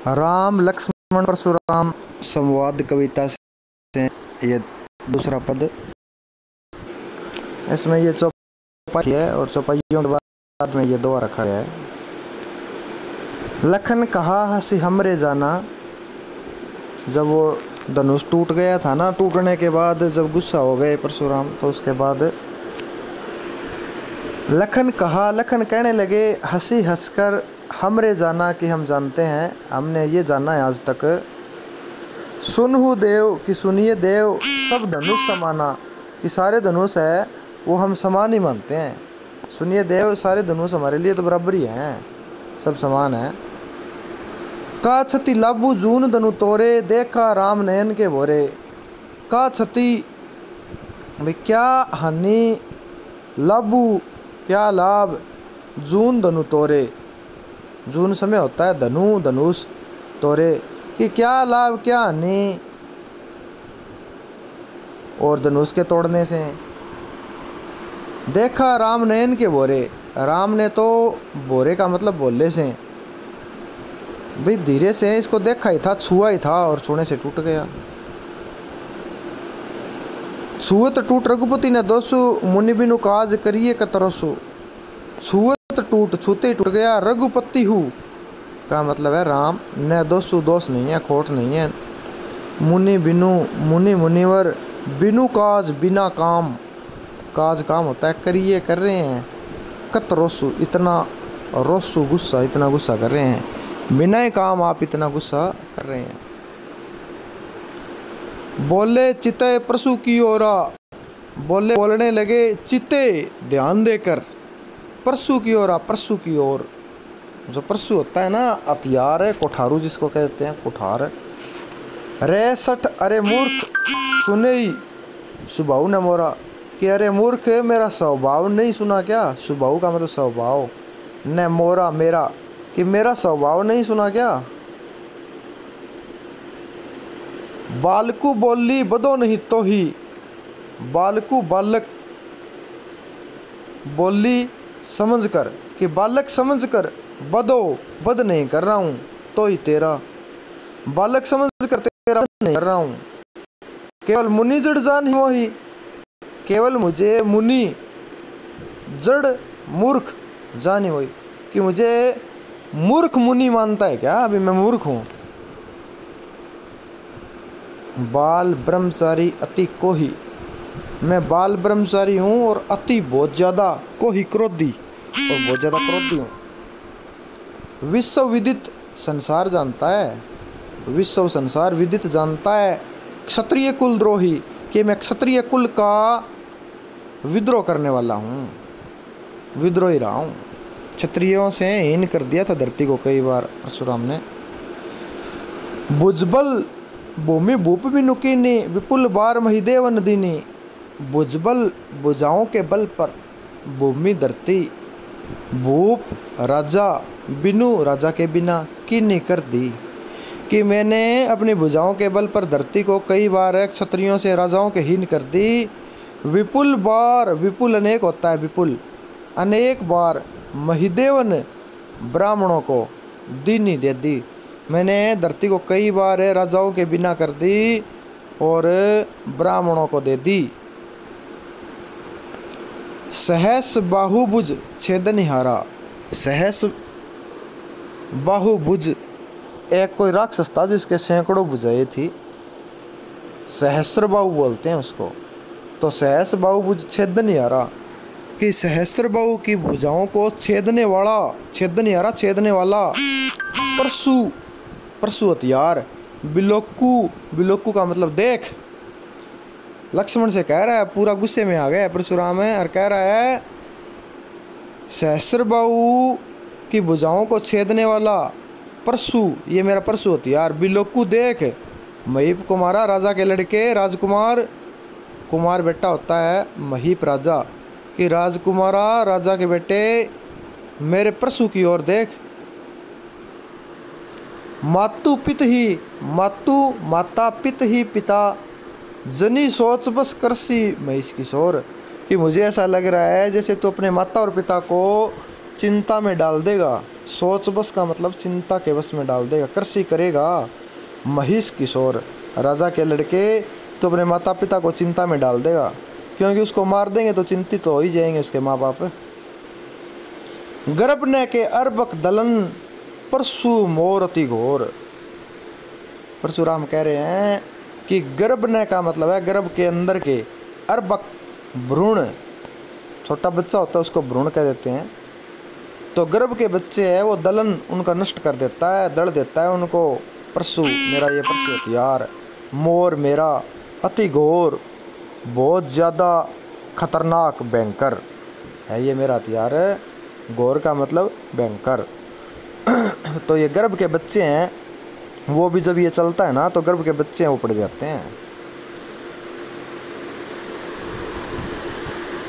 राम लक्ष्मण परशुराम संवाद कविता से ये दूसरा पद। इसमें ये चौपाई है और चौपाइयों के बाद में ये दो रखा गया है। लखन कहा हंसी हमरे जाना, जब वो धनुष टूट गया था ना, टूटने के बाद जब गुस्सा हो गए परशुराम, तो उसके बाद लखन कहा, लखन कहने लगे हंसी हंसकर हमरे जाना कि हम जानते हैं, हमने ये जाना है आज तक। सुनहु देव कि सुनिए देव, सब धनुष समाना कि सारे धनुष है वो हम समान ही मानते हैं। सुनिए देव, सारे धनुष हमारे लिए तो बराबर ही हैं, सब समान है। का छति लाबू जून धनु तोरे, देखा राम नयन के भोरे। का छति भाई क्या हानि, लाबू क्या लाभ, जून धनु तोरे, जून समय होता है धनु धनुष, तोरे कि क्या लाभ क्या हानि और धनुष के तोड़ने से। देखा राम नयन के भोरे, राम ने तो भोरे का मतलब बोले से, भाई धीरे से इसको देखा ही था, छुआ ही था और छूने से टूट गया। छुअत टूट रघुपति ने दोसु, मुनि बिनु काज करिए कतरसु। छुअत टूट, छूते ही टूट गया। रघुपति हूँ का मतलब है राम, न दोसु दोष नहीं है, खोट नहीं है। मुनि बिनु, मुनि मुनिवर, बिनु काज बिना काम, काज काम होता है, करिए कर रहे हैं। कतरसु इतना, रोसु गुस्सा, इतना गुस्सा कर रहे हैं, बिना ही काम आप इतना गुस्सा कर रहे हैं। बोले चिते परसु की ओरा, बोले बोलने लगे चिते ध्यान देकर, परसु की ओर, परसु की ओर। जो परसु होता है ना, हथियार है, कोठारू जिसको कहते हैं, कोठार। रे सठ अरे मूर्ख, सुने ही सुभाव न मोरा कि अरे मूर्ख मेरा स्वभाव नहीं सुना क्या। सुभाव का मतलब स्वभाव, न मोरा मेरा कि मेरा स्वभाव नहीं सुना क्या। बालकू बोली बदो नहीं तो ही, बालकू बालक बोली समझ कर कि बालक समझ कर, बदो बद नहीं कर रहा हूँ तो ही तेरा, बालक समझ कर तेरा नहीं कर रहा हूँ। केवल मुनि जड़ जान ही मोही, केवल मुझे मुनि जड़ मूर्ख जानी हुई कि मुझे मूर्ख मुनि मानता है क्या, अभी मैं मूर्ख हूँ। बाल ब्रह्मचारी अति कोही, मैं बाल ब्रह्मचारी हूँ और अति बहुत ज़्यादा, कोही क्रोधी और बहुत ज़्यादा क्रोधी हूँ। विश्व विदित संसार जानता है, विश्व संसार विदित जानता है। क्षत्रिय कुल द्रोही कि मैं क्षत्रिय कुल का विद्रोह करने वाला हूँ, विद्रोही रहा हूँ। क्षत्रियों से हीन कर दिया था धरती को कई बार परशुराम ने। भुजबल भूमि भूप भी नुकीनी, विपुल बार महिदेव नदीनी। भुजबल भुजाओं के बल पर, भूमि धरती, भूप राजा, बिनु राजा के बिना, कीनी कर दी कि मैंने अपनी भुजाओं के बल पर धरती को कई बार क्षत्रियों से, राजाओं के हीन कर दी। विपुल बार, विपुल अनेक होता है, विपुल अनेक बार, महिदेवन ब्राह्मणों को दीनी दे दी, मैंने धरती को कई बार राजाओं के बिना कर दी और ब्राह्मणों को दे दी। सहस बाहुभुज छेदनिहारा, सहस बाहुभुज एक कोई राक्षस था जिसके सैकड़ों भुजाएं थी, सहस्र बाहु बोलते हैं उसको। तो सहस बाहुभुज छेदनिहारा कि सहस्र बाहु की भुजाओं को छेदने वाला, छेदनिहारा छेदने वाला। परसु, परसु हथियार। बिलोकू, बिलोकू का मतलब देख। लक्ष्मण से कह रहा है, पूरा गुस्से में आ गया परशुराम है और कह रहा है सहस्र बाहु की भुजाओं को छेदने वाला परशु, ये मेरा परशु हथियार। बिलोकू देख, महीप कुमारा राजा के लड़के, राजकुमार, कुमार बेटा होता है महीप राजा कि राजकुमारा राजा के बेटे मेरे परशु की ओर देख। मातु पित ही, मातु माता, पित ही पिता, जनी सोच बस करसी महिष किशोर कि मुझे ऐसा लग रहा है जैसे तू अपने माता और पिता को चिंता में डाल देगा। सोच बस का मतलब चिंता के बस में डाल देगा। कृषि करेगा महिष किशोर, राजा के लड़के तो अपने माता पिता को चिंता में डाल देगा, क्योंकि उसको मार देंगे तो चिंतित तो हो ही जाएंगे उसके माँ बाप। गर्भ ने के अर्बक दलन परशु मोर अति घोर। परशुराम कह रहे हैं कि गर्भ ने का मतलब है गर्भ के अंदर के, अर्बक भ्रूण, छोटा बच्चा होता है उसको भ्रूण कह देते हैं। तो गर्भ के बच्चे है वो दलन उनका नष्ट कर देता है, दड़ देता है उनको। परशु मेरा ये परशु हथियार, मोर मेरा अति घोर बहुत ज़्यादा खतरनाक भयंकर है ये मेरा हथियार है। घोर का मतलब भयंकर। तो ये गर्भ के बच्चे हैं वो भी जब ये चलता है ना तो गर्भ के बच्चे हैं वो पड़ जाते हैं।